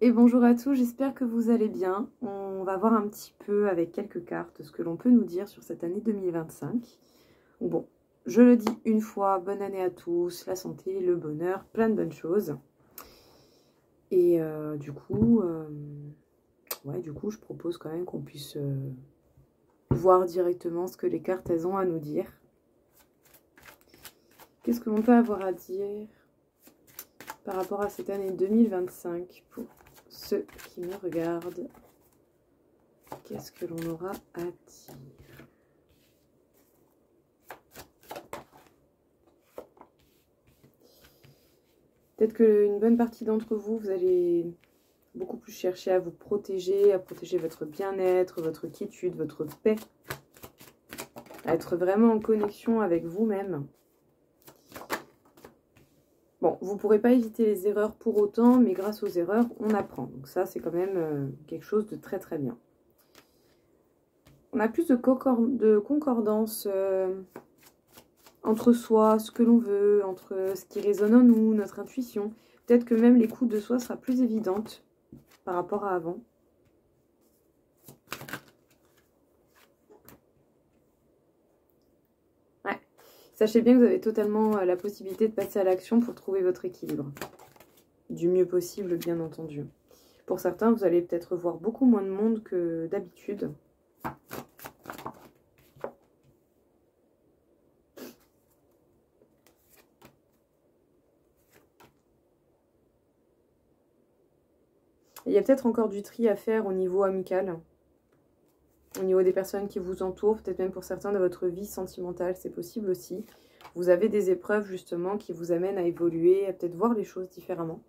Et bonjour à tous, j'espère que vous allez bien. On va voir un petit peu avec quelques cartes ce que l'on peut nous dire sur cette année 2025. Bon, je le dis une fois, bonne année à tous, la santé, le bonheur, plein de bonnes choses. Et du coup, je propose quand même qu'on puisse voir directement ce que les cartes elles ont à nous dire. Qu'est-ce que l'on peut avoir à dire par rapport à cette année 2025 pour ceux qui me regardent? Qu'est-ce que l'on aura à dire? Peut-être qu'une bonne partie d'entre vous, vous allez beaucoup plus chercher à vous protéger, à protéger votre bien-être, votre quiétude, votre paix, à être vraiment en connexion avec vous-même. Bon, vous ne pourrez pas éviter les erreurs pour autant, mais grâce aux erreurs, on apprend. Donc ça, c'est quand même quelque chose de très très bien. On a plus de concordance entre soi, ce que l'on veut, entre ce qui résonne en nous, notre intuition. Peut-être que même l'écoute de soi sera plus évidente par rapport à avant. Ouais. Sachez bien que vous avez totalement la possibilité de passer à l'action pour trouver votre équilibre. Du mieux possible, bien entendu. Pour certains, vous allez peut-être voir beaucoup moins de monde que d'habitude. Il y a peut-être encore du tri à faire au niveau amical, au niveau des personnes qui vous entourent, peut-être même pour certains de votre vie sentimentale, c'est possible aussi. Vous avez des épreuves justement qui vous amènent à évoluer, à peut-être voir les choses différemment.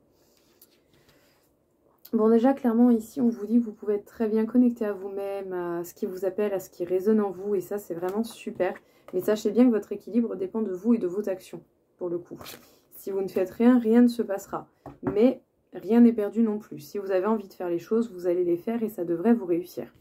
Bon, déjà, clairement, ici, on vous dit que vous pouvez être très bien connecté à vous-même, à ce qui vous appelle, à ce qui résonne en vous, et ça, c'est vraiment super. Mais sachez bien que votre équilibre dépend de vous et de vos actions, pour le coup. Si vous ne faites rien, rien ne se passera. Mais rien n'est perdu non plus. Si vous avez envie de faire les choses, vous allez les faire et ça devrait vous réussir.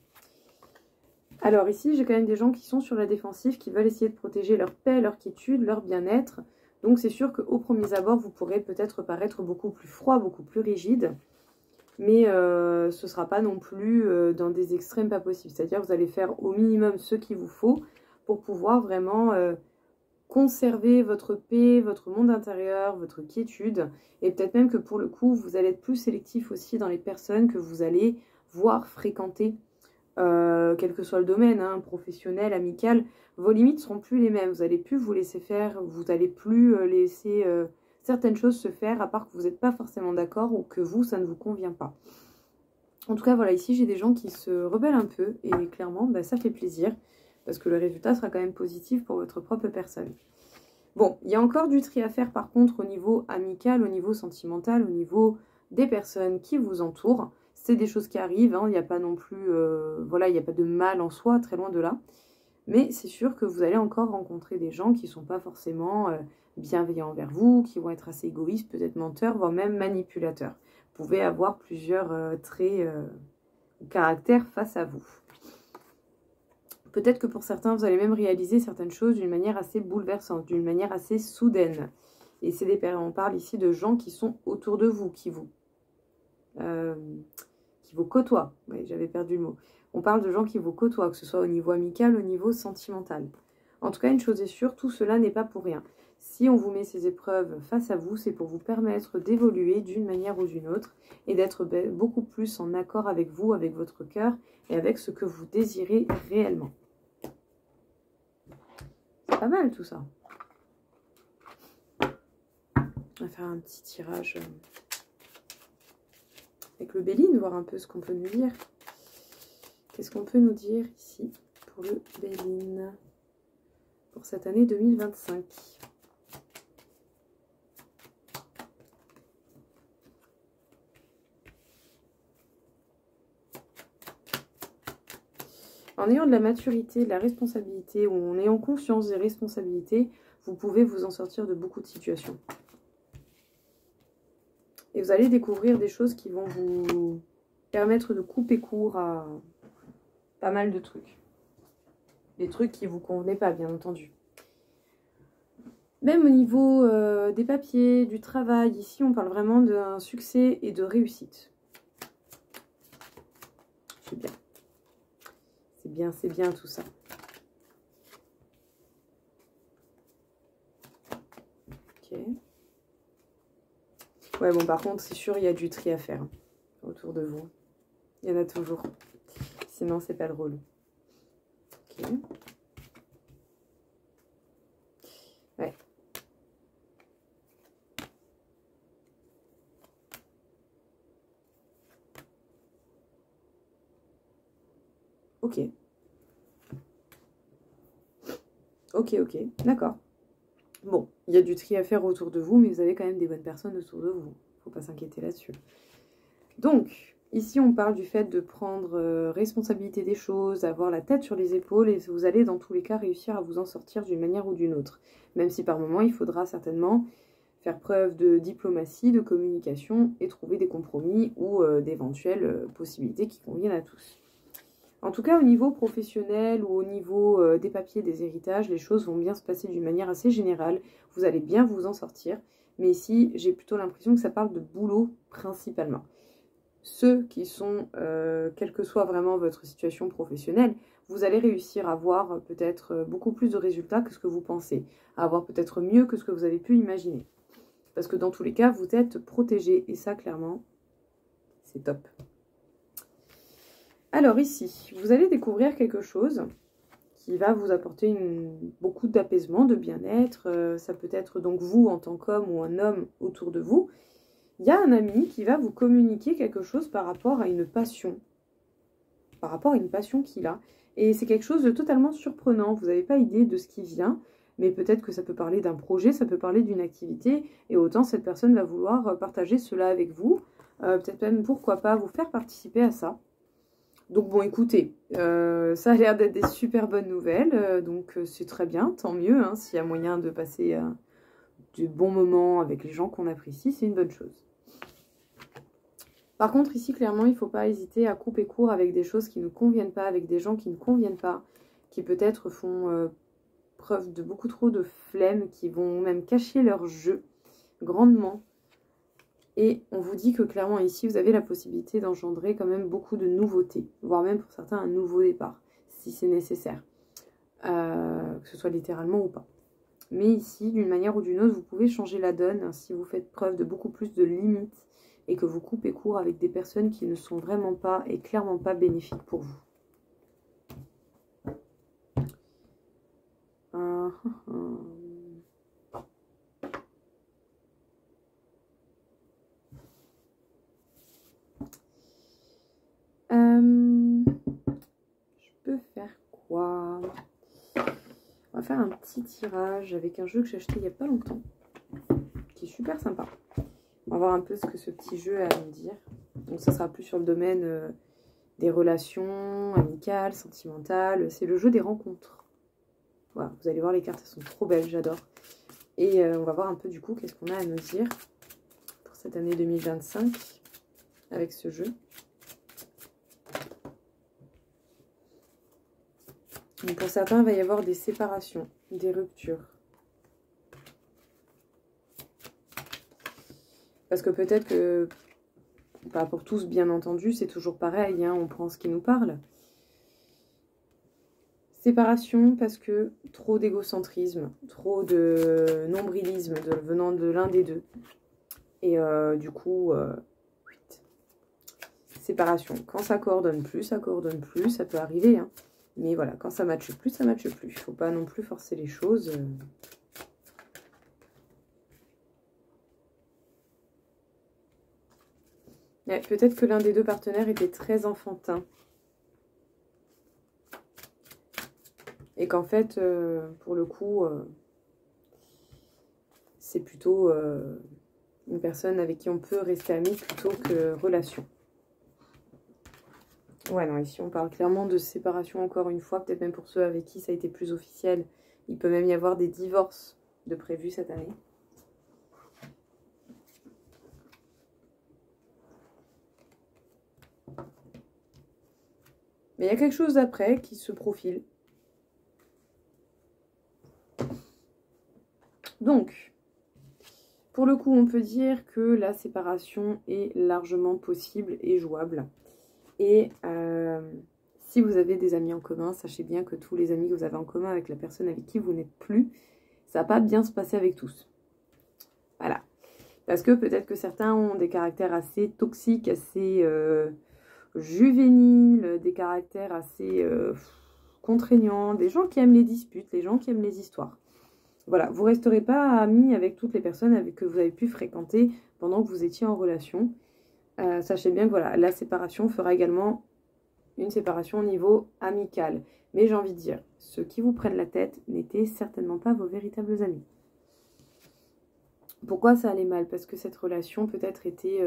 Alors ici, j'ai quand même des gens qui sont sur la défensive, qui veulent essayer de protéger leur paix, leur quiétude, leur bien-être. Donc c'est sûr qu'au premier abord, vous pourrez peut-être paraître beaucoup plus froid, beaucoup plus rigide. Mais ce ne sera pas non plus dans des extrêmes pas possibles. C'est-à-dire que vous allez faire au minimum ce qu'il vous faut pour pouvoir vraiment conserver votre paix, votre monde intérieur, votre quiétude. Et peut-être même que pour le coup, vous allez être plus sélectif aussi dans les personnes que vous allez voir fréquenter. Quel que soit le domaine, hein, professionnel, amical, vos limites ne seront plus les mêmes. Vous n'allez plus vous laisser faire, vous n'allez plus laisser certaines choses se faire, à part que vous n'êtes pas forcément d'accord ou que vous, ça ne vous convient pas. En tout cas, voilà, ici, j'ai des gens qui se rebellent un peu, et clairement, bah, ça fait plaisir, parce que le résultat sera quand même positif pour votre propre personne. Bon, il y a encore du tri à faire, par contre, au niveau amical, au niveau sentimental, au niveau des personnes qui vous entourent. C'est des choses qui arrivent, hein, il n'y a pas non plus, voilà, il n'y a pas de mal en soi, très loin de là. Mais c'est sûr que vous allez encore rencontrer des gens qui ne sont pas forcément bienveillants envers vous, qui vont être assez égoïstes, peut-être menteurs, voire même manipulateurs. Vous pouvez avoir plusieurs traits ou caractères face à vous. Peut-être que pour certains, vous allez même réaliser certaines choses d'une manière assez bouleversante, d'une manière assez soudaine. Et on parle ici de gens qui sont autour de vous, qui vous côtoient. Oui, j'avais perdu le mot. On parle de gens qui vous côtoient, que ce soit au niveau amical, au niveau sentimental. En tout cas, une chose est sûre, tout cela n'est pas pour rien. Si on vous met ces épreuves face à vous, c'est pour vous permettre d'évoluer d'une manière ou d'une autre et d'être beaucoup plus en accord avec vous, avec votre cœur et avec ce que vous désirez réellement. C'est pas mal tout ça. On va faire un petit tirage avec le Béline, voir un peu ce qu'on peut nous dire. Qu'est-ce qu'on peut nous dire ici pour le Béline pour cette année 2025? En ayant de la maturité, de la responsabilité, ou en ayant conscience des responsabilités, vous pouvez vous en sortir de beaucoup de situations. Et vous allez découvrir des choses qui vont vous permettre de couper court à pas mal de trucs. Des trucs qui ne vous convenaient pas, bien entendu. Même au niveau des papiers, du travail, ici on parle vraiment d'un succès et de réussite. C'est bien. C'est bien tout ça. Ok. Ouais, bon, par contre, c'est sûr, il y a du tri à faire autour de vous. Il y en a toujours. Sinon, c'est pas drôle. Ok. Ouais. Ok. Ok, d'accord. Bon, il y a du tri à faire autour de vous, mais vous avez quand même des bonnes personnes autour de vous. Faut pas s'inquiéter là-dessus. Donc, ici, on parle du fait de prendre responsabilité des choses, avoir la tête sur les épaules, et vous allez dans tous les cas réussir à vous en sortir d'une manière ou d'une autre. Même si par moment, il faudra certainement faire preuve de diplomatie, de communication, et trouver des compromis ou d'éventuelles possibilités qui conviennent à tous. En tout cas, au niveau professionnel ou au niveau des papiers, des héritages, les choses vont bien se passer d'une manière assez générale. Vous allez bien vous en sortir. Mais ici, j'ai plutôt l'impression que ça parle de boulot principalement. Ceux qui sont, quelle que soit vraiment votre situation professionnelle, vous allez réussir à avoir peut-être beaucoup plus de résultats que ce que vous pensez. À avoir peut-être mieux que ce que vous avez pu imaginer. Parce que dans tous les cas, vous êtes protégé. Et ça, clairement, c'est top. Alors ici, vous allez découvrir quelque chose qui va vous apporter beaucoup d'apaisement, de bien-être. Ça peut être donc vous en tant qu'homme ou un homme autour de vous. Il y a un ami qui va vous communiquer quelque chose par rapport à une passion. Par rapport à une passion qu'il a. Et c'est quelque chose de totalement surprenant. Vous n'avez pas idée de ce qui vient. Mais peut-être que ça peut parler d'un projet, ça peut parler d'une activité. Et autant cette personne va vouloir partager cela avec vous. Peut-être même, pourquoi pas, vous faire participer à ça. Donc bon, écoutez, ça a l'air d'être des super bonnes nouvelles, donc c'est très bien, tant mieux, hein, s'il y a moyen de passer de bons moments avec les gens qu'on apprécie, c'est une bonne chose. Par contre, ici, clairement, il ne faut pas hésiter à couper court avec des choses qui ne conviennent pas, avec des gens qui ne conviennent pas, qui peut-être font preuve de beaucoup trop de flemme, qui vont même cacher leur jeu grandement. Et on vous dit que clairement ici, vous avez la possibilité d'engendrer quand même beaucoup de nouveautés, voire même pour certains un nouveau départ, si c'est nécessaire, que ce soit littéralement ou pas. Mais ici, d'une manière ou d'une autre, vous pouvez changer la donne si vous faites preuve de beaucoup plus de limites et que vous coupez court avec des personnes qui ne sont vraiment pas et clairement pas bénéfiques pour vous. Je peux faire quoi? On va faire un petit tirage avec un jeu que j'ai acheté il n'y a pas longtemps, qui est super sympa. On va voir un peu ce que ce petit jeu a à me dire. Donc ça sera plus sur le domaine des relations amicales, sentimentales. C'est le jeu des rencontres. Voilà, vous allez voir, les cartes, elles sont trop belles, j'adore. Et on va voir un peu du coup qu'est-ce qu'on a à me dire pour cette année 2025 avec ce jeu. Donc pour certains, il va y avoir des séparations, des ruptures. Parce que peut-être que, pas pour tous bien entendu, c'est toujours pareil, hein, on prend ce qui nous parle. Séparation parce que trop d'égocentrisme, trop de nombrilisme venant de l'un des deux. Et du coup, séparation. Quand ça coordonne plus, ça peut arriver, hein. Mais voilà, quand ça matche plus, ça matche plus. Il ne faut pas non plus forcer les choses. Ouais, peut-être que l'un des deux partenaires était très enfantin. Et qu'en fait, pour le coup, c'est plutôt une personne avec qui on peut rester amis plutôt que relation. Ouais, non, ici on parle clairement de séparation encore une fois, peut-être même pour ceux avec qui ça a été plus officiel. Il peut même y avoir des divorces de prévus cette année. Mais il y a quelque chose d'après qui se profile. Donc, pour le coup, on peut dire que la séparation est largement possible et jouable. Et si vous avez des amis en commun, sachez bien que tous les amis que vous avez en commun avec la personne avec qui vous n'êtes plus, ça va pas bien se passer avec tous. Voilà. Parce que peut-être que certains ont des caractères assez toxiques, assez juvéniles, des caractères assez contraignants, des gens qui aiment les disputes, les gens qui aiment les histoires. Voilà, vous ne resterez pas amis avec toutes les personnes avec que vous avez pu fréquenter pendant que vous étiez en relation. Sachez bien que voilà, la séparation fera également une séparation au niveau amical. Mais j'ai envie de dire, ceux qui vous prennent la tête n'étaient certainement pas vos véritables amis. Pourquoi ça allait mal? Parce que cette relation peut-être était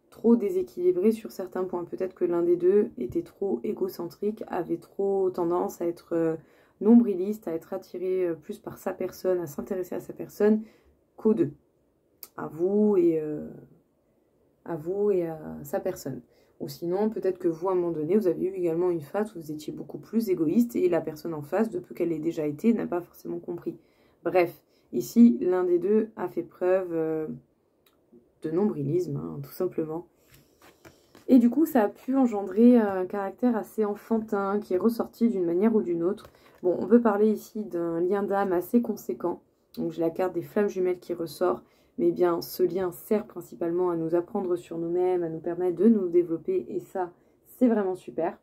trop déséquilibrée sur certains points. Peut-être que l'un des deux était trop égocentrique, avait trop tendance à être nombriliste, à être attiré plus par sa personne, à s'intéresser à sa personne qu'aux deux. À vous et à sa personne. Ou sinon, peut-être que vous, à un moment donné, vous avez eu également une phase où vous étiez beaucoup plus égoïste et la personne en face, de peu qu'elle ait déjà été, n'a pas forcément compris. Bref, ici, l'un des deux a fait preuve de nombrilisme, hein, tout simplement. Et du coup, ça a pu engendrer un caractère assez enfantin qui est ressorti d'une manière ou d'une autre. Bon, on peut parler ici d'un lien d'âme assez conséquent. Donc, j'ai la carte des flammes jumelles qui ressort. Mais bien, ce lien sert principalement à nous apprendre sur nous-mêmes, à nous permettre de nous développer. Et ça, c'est vraiment super.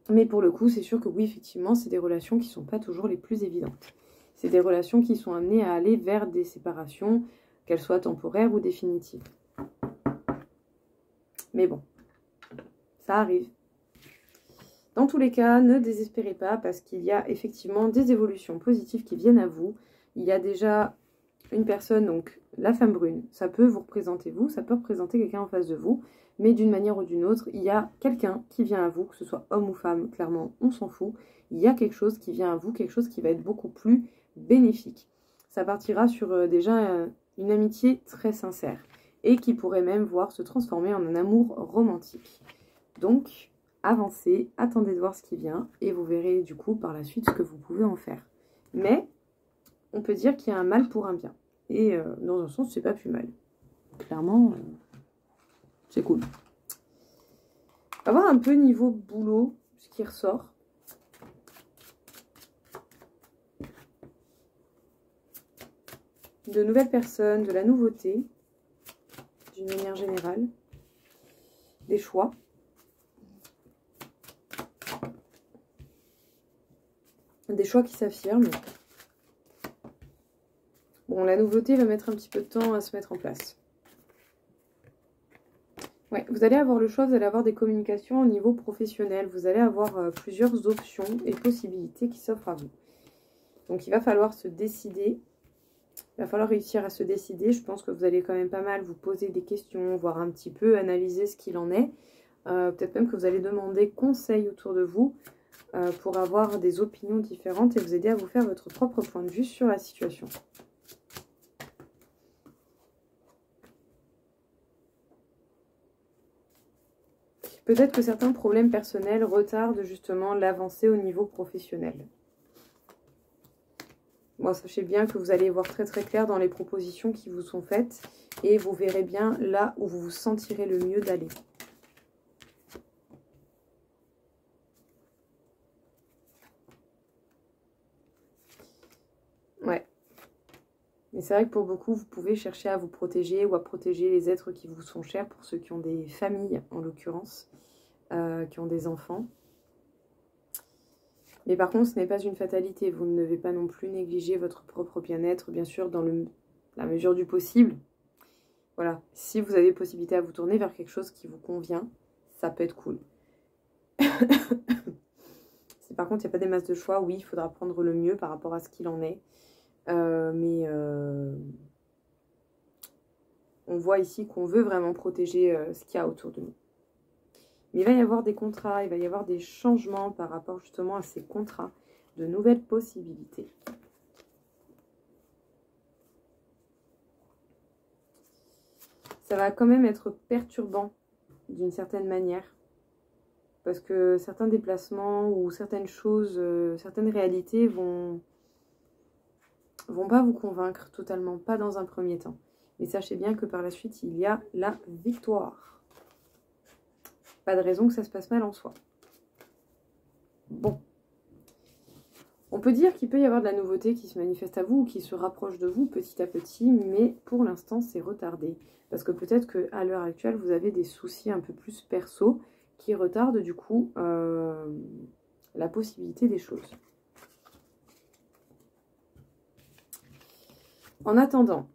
Mais pour le coup, c'est sûr que oui, effectivement, c'est des relations qui ne sont pas toujours les plus évidentes. C'est des relations qui sont amenées à aller vers des séparations, qu'elles soient temporaires ou définitives. Mais bon, ça arrive. Dans tous les cas, ne désespérez pas parce qu'il y a effectivement des évolutions positives qui viennent à vous. Il y a déjà une personne, donc la femme brune, ça peut vous représenter vous, ça peut représenter quelqu'un en face de vous, mais d'une manière ou d'une autre, il y a quelqu'un qui vient à vous, que ce soit homme ou femme, clairement, on s'en fout. Il y a quelque chose qui vient à vous, quelque chose qui va être beaucoup plus bénéfique. Ça partira sur déjà une amitié très sincère et qui pourrait même voir se transformer en un amour romantique. Donc, avancez, attendez de voir ce qui vient et vous verrez du coup par la suite ce que vous pouvez en faire. Mais on peut dire qu'il y a un mal pour un bien. Et dans un sens, c'est pas plus mal. Clairement, c'est cool. On va voir un peu niveau boulot, ce qui ressort. De nouvelles personnes, de la nouveauté, d'une manière générale. Des choix. Des choix qui s'affirment. Bon, la nouveauté va mettre un petit peu de temps à se mettre en place. Ouais, vous allez avoir le choix, vous allez avoir des communications au niveau professionnel. Vous allez avoir plusieurs options et possibilités qui s'offrent à vous. Donc, il va falloir se décider. Il va falloir réussir à se décider. Je pense que vous allez quand même pas mal vous poser des questions, voir un petit peu, analyser ce qu'il en est. Peut-être même que vous allez demander conseil autour de vous pour avoir des opinions différentes et vous aider à vous faire votre propre point de vue sur la situation. Peut-être que certains problèmes personnels retardent justement l'avancée au niveau professionnel. Bon, sachez bien que vous allez voir très très clair dans les propositions qui vous sont faites et vous verrez bien là où vous vous sentirez le mieux d'aller. Ouais. Mais c'est vrai que pour beaucoup, vous pouvez chercher à vous protéger ou à protéger les êtres qui vous sont chers, pour ceux qui ont des familles en l'occurrence, qui ont des enfants. Mais par contre, ce n'est pas une fatalité. Vous ne devez pas non plus négliger votre propre bien-être, bien sûr, dans la mesure du possible. Voilà. Si vous avez possibilité à vous tourner vers quelque chose qui vous convient, ça peut être cool. Si par contre, il n'y a pas des masses de choix, oui, il faudra prendre le mieux par rapport à ce qu'il en est. On voit ici qu'on veut vraiment protéger ce qu'il y a autour de nous. Mais il va y avoir des contrats, il va y avoir des changements par rapport justement à ces contrats, de nouvelles possibilités. Ça va quand même être perturbant d'une certaine manière. Parce que certains déplacements ou certaines choses, certaines réalités vont pas vous convaincre totalement, pas dans un premier temps. Mais sachez bien que par la suite, il y a la victoire. pas de raison que ça se passe mal en soi. Bon. On peut dire qu'il peut y avoir de la nouveauté qui se manifeste à vous ou qui se rapproche de vous petit à petit, mais pour l'instant, c'est retardé. Parce que peut-être qu'à l'heure actuelle, vous avez des soucis un peu plus perso qui retardent du coup la possibilité des choses. En attendant,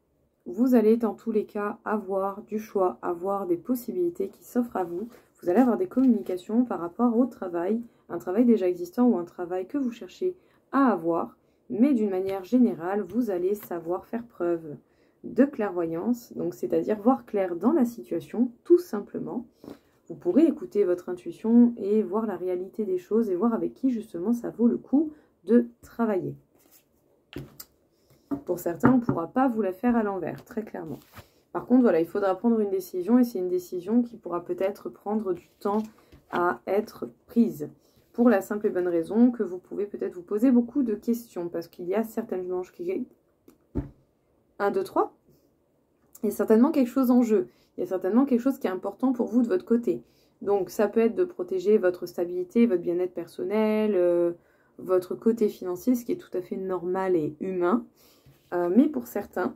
vous allez dans tous les cas avoir du choix, avoir des possibilités qui s'offrent à vous. Vous allez avoir des communications par rapport au travail, un travail déjà existant ou un travail que vous cherchez à avoir, mais d'une manière générale, vous allez savoir faire preuve de clairvoyance, donc c'est-à-dire voir clair dans la situation, tout simplement. Vous pourrez écouter votre intuition et voir la réalité des choses et voir avec qui justement ça vaut le coup de travailler. Pour certains, on ne pourra pas vous la faire à l'envers, très clairement. Par contre, voilà, il faudra prendre une décision et c'est une décision qui pourra peut-être prendre du temps à être prise. Pour la simple et bonne raison que vous pouvez peut-être vous poser beaucoup de questions parce qu'il y a certaines manches qui... 1, 2, 3. Il y a certainement quelque chose en jeu. Il y a certainement quelque chose qui est important pour vous de votre côté. Donc, ça peut être de protéger votre stabilité, votre bien-être personnel, votre côté financier, ce qui est tout à fait normal et humain. Mais pour certains,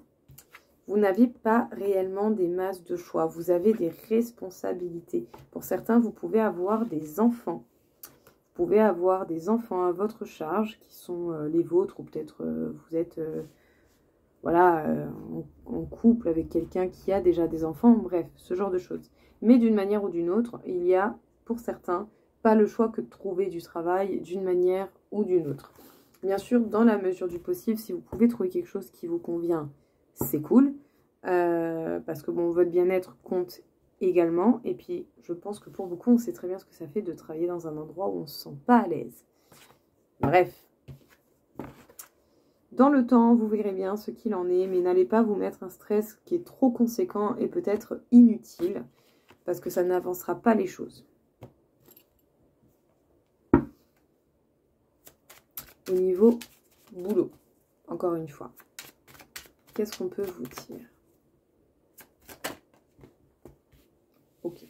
vous n'avez pas réellement des masses de choix. Vous avez des responsabilités. Pour certains, vous pouvez avoir des enfants. Vous pouvez avoir des enfants à votre charge qui sont les vôtres ou peut-être vous êtes en couple avec quelqu'un qui a déjà des enfants. Bref, ce genre de choses. Mais d'une manière ou d'une autre, il y a pour certains pas le choix que de trouver du travail d'une manière ou d'une autre. Bien sûr, dans la mesure du possible, si vous pouvez trouver quelque chose qui vous convient, c'est cool. Parce que bon, votre bien-être compte également. Et puis, je pense que pour beaucoup, on sait très bien ce que ça fait de travailler dans un endroit où on ne se sent pas à l'aise. Bref. Dans le temps, vous verrez bien ce qu'il en est, mais n'allez pas vous mettre un stress qui est trop conséquent et peut-être inutile, parce que ça n'avancera pas les choses. Au niveau boulot, encore une fois, qu'est-ce qu'on peut vous dire? Ok.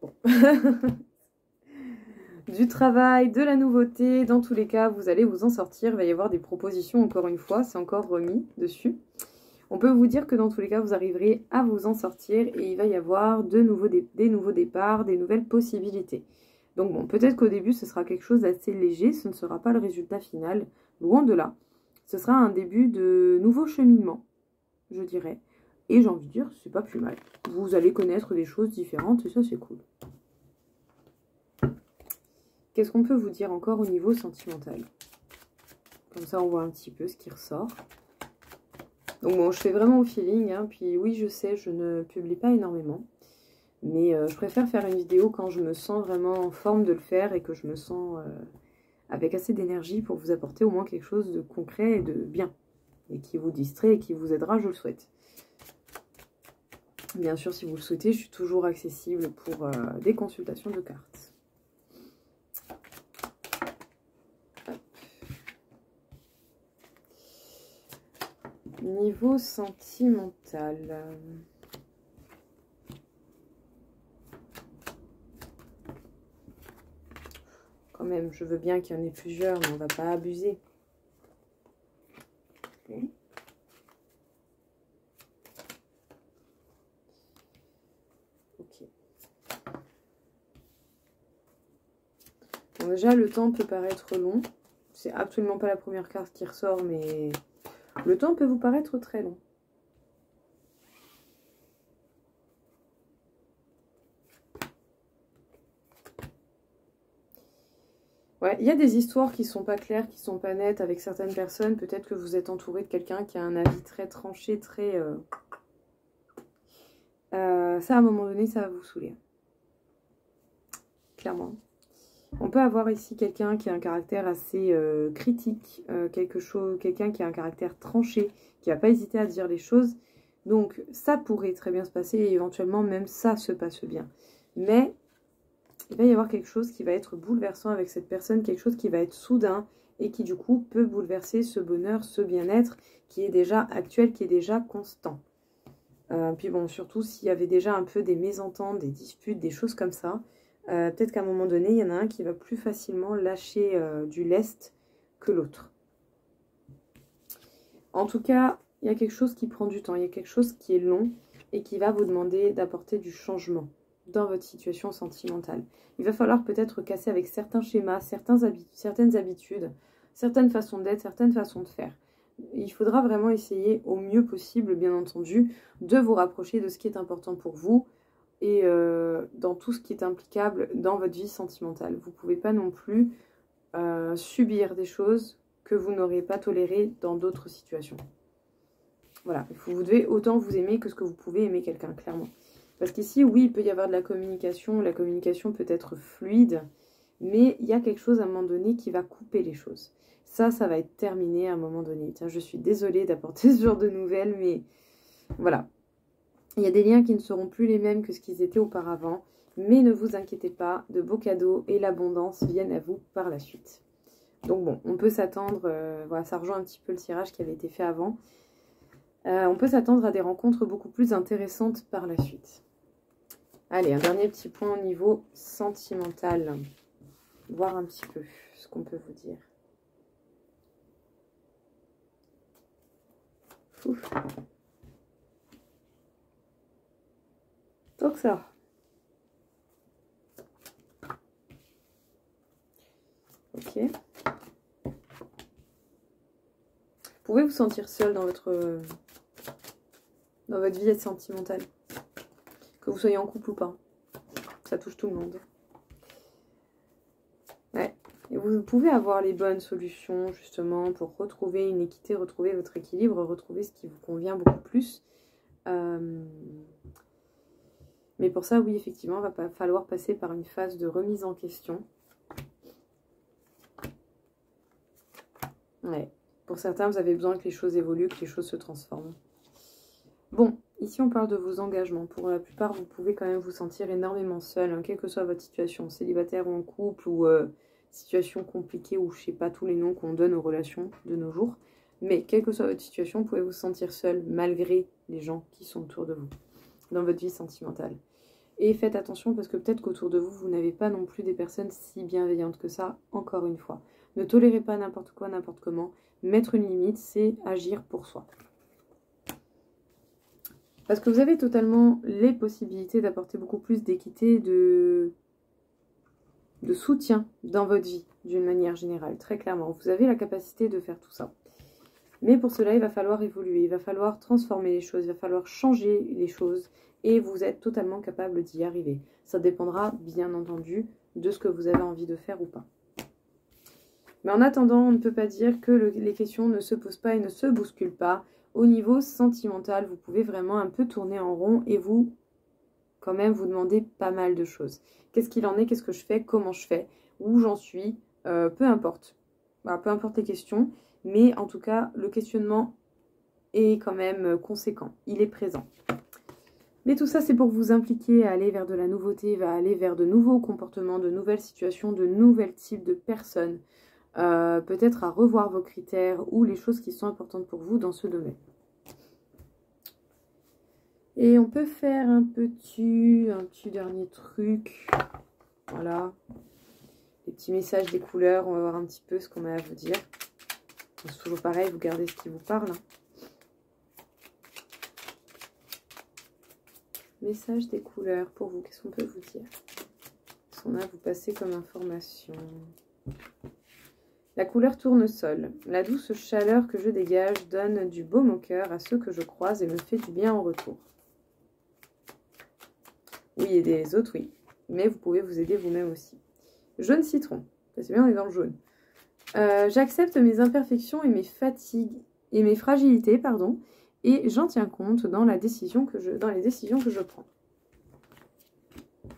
Bon. Du travail, de la nouveauté, dans tous les cas, vous allez vous en sortir. Il va y avoir des propositions, encore une fois, c'est encore remis dessus. On peut vous dire que dans tous les cas, vous arriverez à vous en sortir et il va y avoir des nouveaux départs, des nouvelles possibilités. Donc bon, peut-être qu'au début, ce sera quelque chose d'assez léger, ce ne sera pas le résultat final, loin de là. Ce sera un début de nouveau cheminement, je dirais. Et j'ai envie de dire, c'est pas plus mal. Vous allez connaître des choses différentes et ça, c'est cool. Qu'est-ce qu'on peut vous dire encore au niveau sentimental? Comme ça, on voit un petit peu ce qui ressort. Donc bon, je fais vraiment au feeling, hein. Puis oui, je sais, je ne publie pas énormément. Mais je préfère faire une vidéo quand je me sens vraiment en forme de le faire et que je me sens avec assez d'énergie pour vous apporter au moins quelque chose de concret et de bien. Et qui vous distrait et qui vous aidera, je le souhaite. Bien sûr, si vous le souhaitez, je suis toujours accessible pour des consultations de cartes. Niveau sentimental. Quand même, je veux bien qu'il y en ait plusieurs, mais on va pas abuser. Okay. Ok. Bon, déjà, le temps peut paraître long. C'est absolument pas la première carte qui ressort, mais le temps peut vous paraître très long. Ouais, il y a des histoires qui sont pas claires, qui sont pas nettes avec certaines personnes. Peut-être que vous êtes entouré de quelqu'un qui a un avis très tranché, très... ça, à un moment donné, ça va vous saouler. Clairement. On peut avoir ici quelqu'un qui a un caractère assez critique, quelqu'un qui a un caractère tranché, qui va pas hésiter à dire les choses. Donc, ça pourrait très bien se passer et éventuellement, même ça se passe bien. Mais... il va y avoir quelque chose qui va être bouleversant avec cette personne, quelque chose qui va être soudain et qui du coup peut bouleverser ce bonheur, ce bien-être qui est déjà actuel, qui est déjà constant. Puis bon, surtout s'il y avait déjà un peu des mésententes, des disputes, des choses comme ça, peut-être qu'à un moment donné, il y en a un qui va plus facilement lâcher du lest que l'autre. En tout cas, il y a quelque chose qui prend du temps, il y a quelque chose qui est long et qui va vous demander d'apporter du changement dans votre situation sentimentale. Il va falloir peut-être casser avec certains schémas, certaines habitudes, certaines façons d'être, certaines façons de faire. Il faudra vraiment essayer au mieux possible, bien entendu, de vous rapprocher de ce qui est important pour vous et dans tout ce qui est implicable dans votre vie sentimentale. Vous ne pouvez pas non plus subir des choses que vous n'aurez pas tolérées dans d'autres situations. Voilà, vous devez autant vous aimer que ce que vous pouvez aimer quelqu'un, clairement. Parce qu'ici, oui, il peut y avoir de la communication peut être fluide, mais il y a quelque chose à un moment donné qui va couper les choses. Ça va être terminé à un moment donné. Tiens, je suis désolée d'apporter ce genre de nouvelles, mais voilà. Il y a des liens qui ne seront plus les mêmes que ce qu'ils étaient auparavant, mais ne vous inquiétez pas, de beaux cadeaux et l'abondance viennent à vous par la suite. Donc bon, on peut s'attendre, voilà, ça rejoint un petit peu le tirage qui avait été fait avant. On peut s'attendre à des rencontres beaucoup plus intéressantes par la suite. Allez, un dernier petit point au niveau sentimental. Voir un petit peu ce qu'on peut vous dire. Ouf. Donc ça. Ok. Vous pouvez vous sentir seul dans votre vie sentimentale. Que vous soyez en couple ou pas. Ça touche tout le monde. Ouais. Et vous pouvez avoir les bonnes solutions justement pour retrouver une équité, retrouver votre équilibre, retrouver ce qui vous convient beaucoup plus. Mais pour ça, oui, effectivement, il va falloir passer par une phase de remise en question. Ouais. Pour certains, vous avez besoin que les choses évoluent, que les choses se transforment. Bon, ici on parle de vos engagements. Pour la plupart, vous pouvez quand même vous sentir énormément seul, hein, quelle que soit votre situation, célibataire ou en couple, ou situation compliquée, ou je sais pas tous les noms qu'on donne aux relations de nos jours. Mais quelle que soit votre situation, vous pouvez vous sentir seul malgré les gens qui sont autour de vous, dans votre vie sentimentale. Et faites attention parce que peut-être qu'autour de vous, vous n'avez pas non plus des personnes si bienveillantes que ça, encore une fois. Ne tolérez pas n'importe quoi, n'importe comment. Mettre une limite, c'est agir pour soi. Parce que vous avez totalement les possibilités d'apporter beaucoup plus d'équité, de soutien dans votre vie, d'une manière générale, très clairement. Vous avez la capacité de faire tout ça. Mais pour cela, il va falloir évoluer, il va falloir transformer les choses, il va falloir changer les choses. Et vous êtes totalement capable d'y arriver. Ça dépendra, bien entendu, de ce que vous avez envie de faire ou pas. Mais en attendant, on ne peut pas dire que les questions ne se posent pas et ne se bousculent pas. Au niveau sentimental, vous pouvez vraiment un peu tourner en rond et vous, quand même, vous demander pas mal de choses. Qu'est-ce qu'il en est? Qu'est-ce que je fais? Comment je fais? Où j'en suis? Peu importe. Bah, peu importe les questions. Mais en tout cas, le questionnement est quand même conséquent. Il est présent. Mais tout ça, c'est pour vous impliquer à aller vers de la nouveauté, à aller vers de nouveaux comportements, de nouvelles situations, de nouveaux types de personnes. Peut-être à revoir vos critères ou les choses qui sont importantes pour vous dans ce domaine. Et on peut faire un petit dernier truc. Voilà. Les petits messages des couleurs, on va voir un petit peu ce qu'on a à vous dire. C'est toujours pareil, vous gardez ce qui vous parle. Message des couleurs pour vous, qu'est-ce qu'on peut vous dire? Qu'est-ce qu'on a à vous passer comme information? La couleur tournesol. La douce chaleur que je dégage donne du baume au cœur à ceux que je croise et me fait du bien en retour. Oui, aider les autres, oui. Mais vous pouvez vous aider vous-même aussi. Jaune citron. C'est bien, on est dans le jaune. J'accepte mes imperfections et mes fatigues et mes fragilités, pardon, et j'en tiens compte dans les décisions que je prends.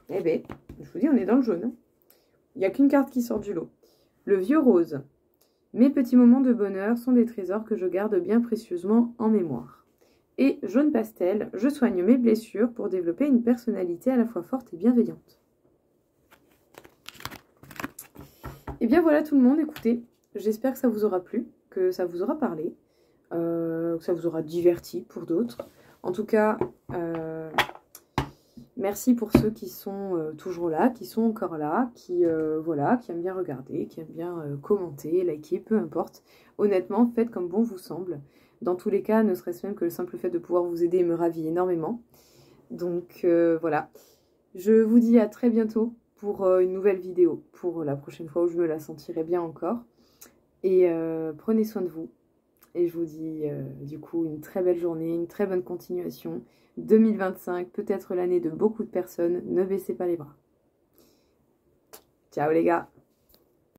Eh bien, je vous dis, on est dans le jaune. Il n'y a qu'une carte qui sort du lot. Le vieux rose. Mes petits moments de bonheur sont des trésors que je garde bien précieusement en mémoire. Et jaune pastel, je soigne mes blessures pour développer une personnalité à la fois forte et bienveillante. Et bien voilà tout le monde, écoutez, j'espère que ça vous aura plu, que ça vous aura parlé, que ça vous aura diverti pour d'autres. En tout cas, merci pour ceux qui sont toujours là, qui sont encore là, voilà, qui aiment bien regarder, qui aiment bien commenter, liker, peu importe. Honnêtement, faites comme bon vous semble. Dans tous les cas, ne serait-ce même que le simple fait de pouvoir vous aider me ravit énormément. Donc voilà, je vous dis à très bientôt pour une nouvelle vidéo, pour la prochaine fois où je me la sentirai bien encore. Et prenez soin de vous. Et je vous dis du coup une très belle journée, une très bonne continuation. 2025, peut-être l'année de beaucoup de personnes. Ne baissez pas les bras. Ciao les gars!